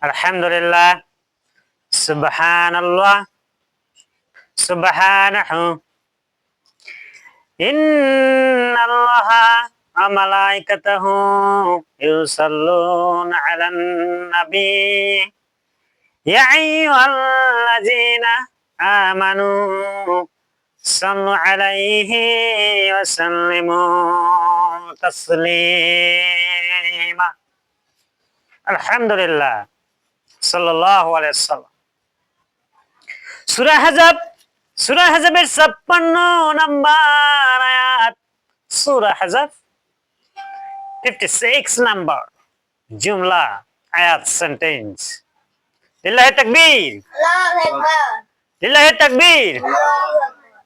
আলহামদুলিল্লাহ, সুবহানাল্লাহ, সুবহানাহু, ইন্নাল্লাহা ওয়া মালাইকাতাহু ইউসাল্লুনা আলান নবী ইয়া আইয়ুহাল্লাযীনা আমানু সাল্লু আলাইহি ওয়া সাল্লিমু তাসলিমা। আলহামদুলিল্লাহ, সাল্লাল্লাহু আলাইহি ওয়াসাল্লাম। সূরা আহজাব, সূরা আহজাবের 56 নাম্বার আয়াত। সূরা আহজাব 56 নাম্বার জুমলা, আয়াত, সেন্টেন্স। লিল্লাহি তাকবীর, আল্লাহু আকবার, লিল্লাহি তাকবীর। আল্লাহু আকবার।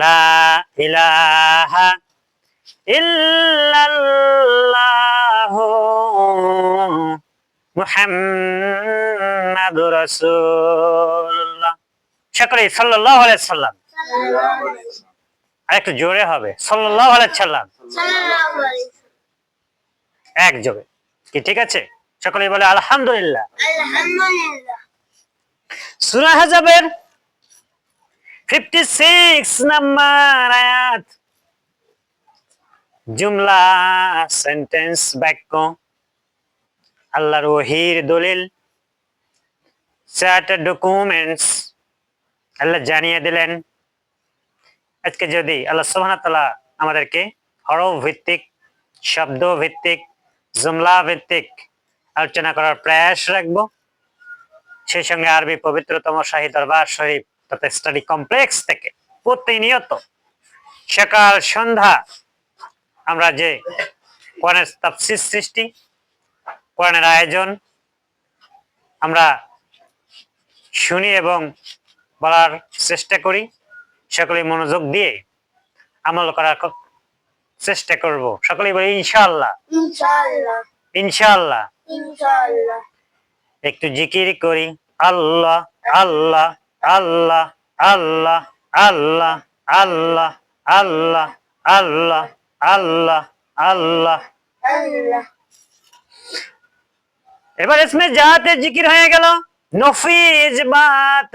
লা ইলাহা ইল্লাল্লাহু মুহাম্মাদুর রাসূলুল্লাহ। সকলে সাল্লাল্লাহু আলাইহি সাল্লাম। সাল্লাল্লাহু আলাইহি ওয়াসাল্লাম। আরেকটু জোরে হবে, সাল্লাল্লাহু আলাইহি সাল্লাম। সাল্লাল্লাহু আলাইহি ওয়াসাল্লাম। এক জোরে কি ঠিক আছে? সকলে বলে আলহামদুলিল্লাহ। আলহামদুলিল্লাহ। সূরা আহজাবের 56 নাম্বার আয়াত। জুমলা, সেন্টেন্স, বাক্য, আল্লাহর ওহীর দলিল, চার্টার ডকুমেন্টস। আল্লাহ জানিয়ে দিলেন আজকে যদি আল্লাহ সুবহানাহু ওয়া তাআলা আমাদেরকে হরফ ভিত্তিক, শব্দ ভিত্তিক, জুমলা ভিত্তিক আলোচনা করার প্রয়াস রাখবো। সেই সঙ্গে আরবি পবিত্রতম শাহী দরবার শরীফ তথা স্টাডি কমপ্লেক্স থেকে প্রতিনিয়ত সকাল সন্ধ্যা আমরা যে কোরআনের তাফসীর সৃষ্টি, কোরআনের আয়োজন আমরা শুনি এবং বলার চেষ্টা করি, সকলেই মনোযোগ দিয়ে আমল করার চেষ্টা করব। সকলেই বলি ইনশাআল্লাহ, ইনশাআল্লাহ, ইনশাআল্লাহ। ইনশাআল্লাহ। একটু জিকির করি, আল্লাহ আল্লাহ আল্লাহ আল্লাহ আল্লাহ আল্লাহ আল্লাহ আল্লাহ আল্লাহ আল্লাহ। আল্লাহ। এবার ইসমে জাতে জিকির হয়ে গেল, নফিজ বাত।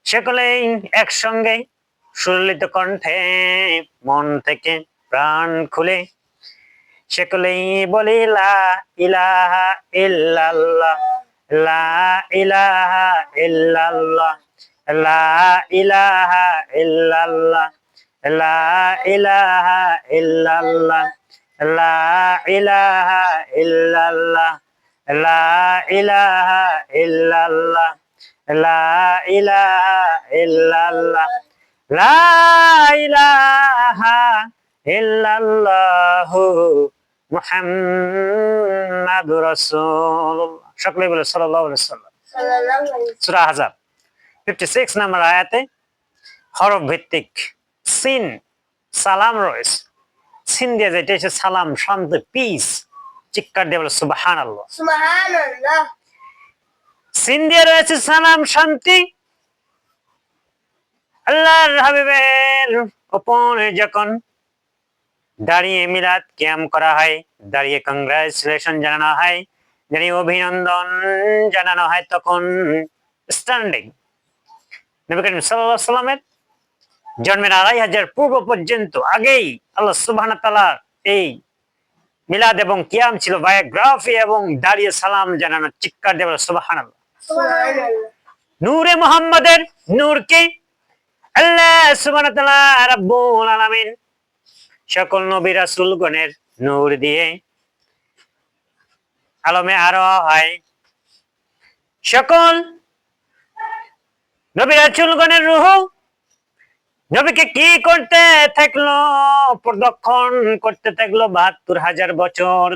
সকলেই একসঙ্গে সুললিত কণ্ঠে মন থেকে প্রাণ খুলে সকলেই বলি লা ইলাহা ইল্লাল্লাহ, লা ইলাহা ইল্লাল্লাহ, লা ইলাহা ইল্লাল্লাহ, লা ইলাহা ইল্লাল্লাহ, লা ইলাহা ইল্লাল্লাহ, লা ইলাহা ইল্লাল্লাহ, লা ইলাহা ইল্লাল্লাহ, লা ইলাহা ইল্লাল্লাহু মুহাম্মাদুর রাসূলুল্লাহ। সকলে বলে সাল্লাল্লাহু আলাইহি ওয়াসাল্লাম। সাল্লাল্লাহু আলাইহি ওয়াসাল্লাম। সূরা আহজাব 56 নম্বর আয়াতে হরফ ভিত্তিক সিন, সালাম রয়েছে। সিন দিয়ে যেটা হচ্ছে সালাম, শান্তি, পিস। চিৎকার দিয়ে বলে সুবহানাল্লাহ। সুবহানাল্লাহ। সিন দিয়ে রয়েছে সালাম, শান্তি। আল্লাহর হাবিবের উপরে যখন দাঁড়িয়ে মিলাদ কিয়াম করা হয়, দাঁড়িয়ে কংগ্রাচুলেশন জানানো হয়, দাঁড়িয়ে অভিনন্দন জানানো হয়, তখন স্ট্যান্ডিং নবী করিম সাল্লাল্লাহু আলাইহি ওয়াসাল্লামের জন্মের ২৫০০ পূর্ব পর্যন্ত আগেই আল্লাহ সুবহানাহু ওয়া তাআলা এই মিলাদ এবং কিয়াম ছিল বায়োগ্রাফি এবং দাঁড়িয়ে সালাম জানানো। চিৎকার দিয়ে বলে সুবহানাল্লাহ। সুবহানাল্লাহ। নূরে মুহাম্মাদের নূরকে আল্লাহ সুবহানাহু ওয়া তাআলা রাব্বুল আলামিন সকল নবী রাসূলগণের নূর দিয়ে আলমে আরো হয়। সকল নবী রাসূলগণের রূহ নবীকে কি করতে থাকলো? প্রদক্ষণ করতে থাকলো ৭২,০০০ বছর।